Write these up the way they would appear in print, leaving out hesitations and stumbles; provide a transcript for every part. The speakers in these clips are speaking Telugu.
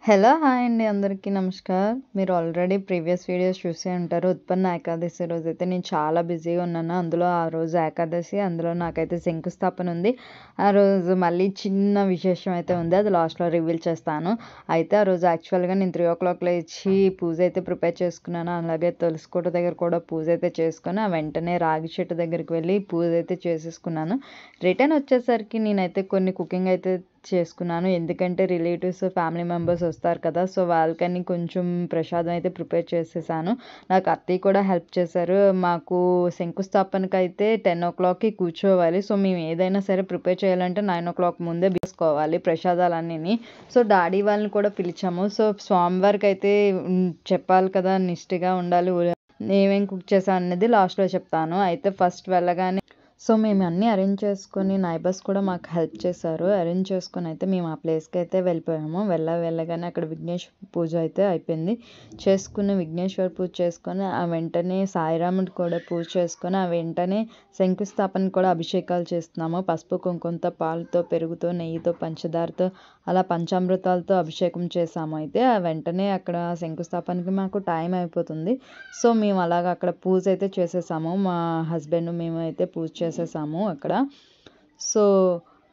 హలో! హాయ్ అండి. అందరికీ నమస్కార్. మీరు ఆల్రెడీ ప్రీవియస్ వీడియోస్ చూసే ఉంటారు. ఉత్పన్న ఏకాదశి రోజైతే నేను చాలా బిజీగా ఉన్నాను. అందులో ఆ రోజు ఏకాదశి. అందులో నాకైతే శంకుస్థాపన ఉంది. ఆ రోజు మళ్ళీ చిన్న విశేషం అయితే ఉంది. అది లాస్ట్‌లో రివీల్ చేస్తాను. అయితే ఆ రోజు యాక్చువల్‌గా నేను 3:00 లేచి పూజ అయితే ప్రిపేర్ చేసుకున్నాను. అలాగే తులసి కోట దగ్గర కూడా పూజ అయితే చేసుకొని, వెంటనే రాగి చెట్టు దగ్గరికి వెళ్ళి పూజ అయితే చేసేసుకున్నాను. రిటర్న్ వచ్చేసరికి నేనైతే కొన్ని కుకింగ్ అయితే చేసుకున్నాను. ఎందుకంటే రిలేటివ్స్, ఫ్యామిలీ మెంబర్స్ వస్తారు కదా! సో, వాళ్ళకని కొంచెం ప్రసాదం అయితే ప్రిపేర్ చేసేసాను. నాకు అత్తయ్య కూడా హెల్ప్ చేశారు. మాకు శంకుస్థాపనకైతే 10:00కి కూర్చోవాలి. సో, మేము ఏదైనా సరే ప్రిపేర్ చేయాలంటే 9:00 ముందే చేసుకోవాలి ప్రసాదాలన్నీని. సో, డాడీ వాళ్ళని కూడా పిలిచాము. సో, స్వామివారికైతే చెప్పాలి కదా! నిష్ఠగా ఉండాలి. ఏమేం కుక్ చేశాం అనేది లాస్ట్‌లో చెప్తాను. అయితే ఫస్ట్ వెళ్ళగానే సో, మేము అన్నీ అరేంజ్ చేసుకొని నైబర్స్ కూడా మాకు హెల్ప్ చేశారు. అరేంజ్ చేసుకొని అయితే మేము ఆ ప్లేస్‌కి అయితే వెళ్ళిపోయాము. వెళ్ళగానే అక్కడ విఘ్నేశ్వర పూజ అయితే అయిపోయింది. చేసుకుని విఘ్నేశ్వర పూజ చేసుకొని, వెంటనే సాయిరాముడి కూడా పూజ చేసుకొని, వెంటనే శంకుస్థాపన కూడా అభిషేకాలు చేస్తున్నాము. పసుపు, కుంకుమతో, పాలతో, పెరుగుతో, నెయ్యితో, పంచదారతో అలా పంచామృతాలతో అభిషేకం చేసాము. అయితే వెంటనే అక్కడ శంకుస్థాపనకి మాకు టైం అయిపోతుంది. సో, మేము అలాగ అక్కడ పూజ అయితే చేసేసాము. మా హస్బెండ్ మేము అయితే పూజ చేసేసాము అక్కడ. సో,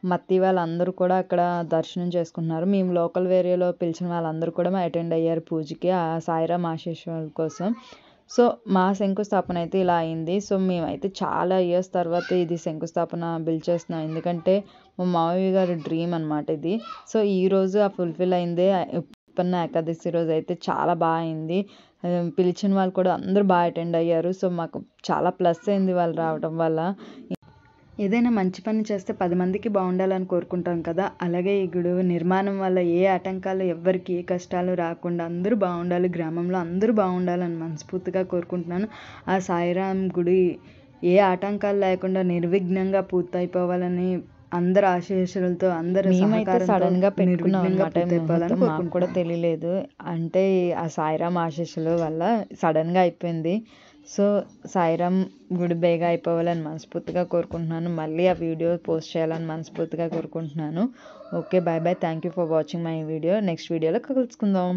మా అత్తయ్య వాళ్ళందరూ కూడా అక్కడ దర్శనం చేసుకుంటున్నారు. మేము లోకల్ ఏరియాలో పిలిచిన వాళ్ళందరూ కూడా అటెండ్ అయ్యారు పూజకి. ఆ సాయిరాం ఆశీస్సుల కోసం. సో, మా శంకుస్థాపన అయితే ఇలా అయింది. సో, మేమైతే చాలా ఇయర్స్ తర్వాత ఇది శంకుస్థాపన బిల్డ్ చేస్తున్నాం. ఎందుకంటే మా మామయ్య గారి డ్రీమ్ అనమాట ఇది. సో, ఈరోజు ఫుల్‌ఫిల్ అయింది. ఉత్పన్న ఏకాదశి రోజైతే చాలా అయింది. పిలిచిన వాళ్ళు కూడా అందరూ అటెండ్ అయ్యారు. సో, మాకు చాలా ప్లస్ అయింది వాళ్ళు రావడం వల్ల. ఏదైనా మంచి పని చేస్తే 10 మందికి బాగుండాలని కోరుకుంటాం కదా! అలాగే ఈ గుడి నిర్మాణం వల్ల ఏ ఆటంకాలు ఎవ్వరికి ఏ కష్టాలు రాకుండా అందరూ బాగుండాలి. గ్రామంలో అందరూ బాగుండాలని మనస్ఫూర్తిగా కోరుకుంటున్నాను. ఆ సాయిరాం గుడి ఏ ఆటంకాలు లేకుండా నిర్విఘ్నంగా పూర్తయిపోవాలని అందరి ఆశీస్సులతో అందరి మేమైతే సడన్‌గా పెట్టుకున్నాం నిర్విఘ్నంగా అన్నమాట. పూర్తయిపోవాలని మాకు కూడా తెలియలేదు. అంటే ఆ సాయిరాం ఆశీస్సుల వల్ల సడన్‌గా అయిపోయింది. సో, సాయిరాం గుడి బేగా అయిపోవాలని మనస్ఫూర్తిగా కోరుకుంటున్నాను. మళ్ళీ ఆ వీడియో పోస్ట్ చేయాలని మనస్ఫూర్తిగా కోరుకుంటున్నాను. Okay. By by. Thank you for watching my video. Next వీడియోలో కలుసుకుందాం.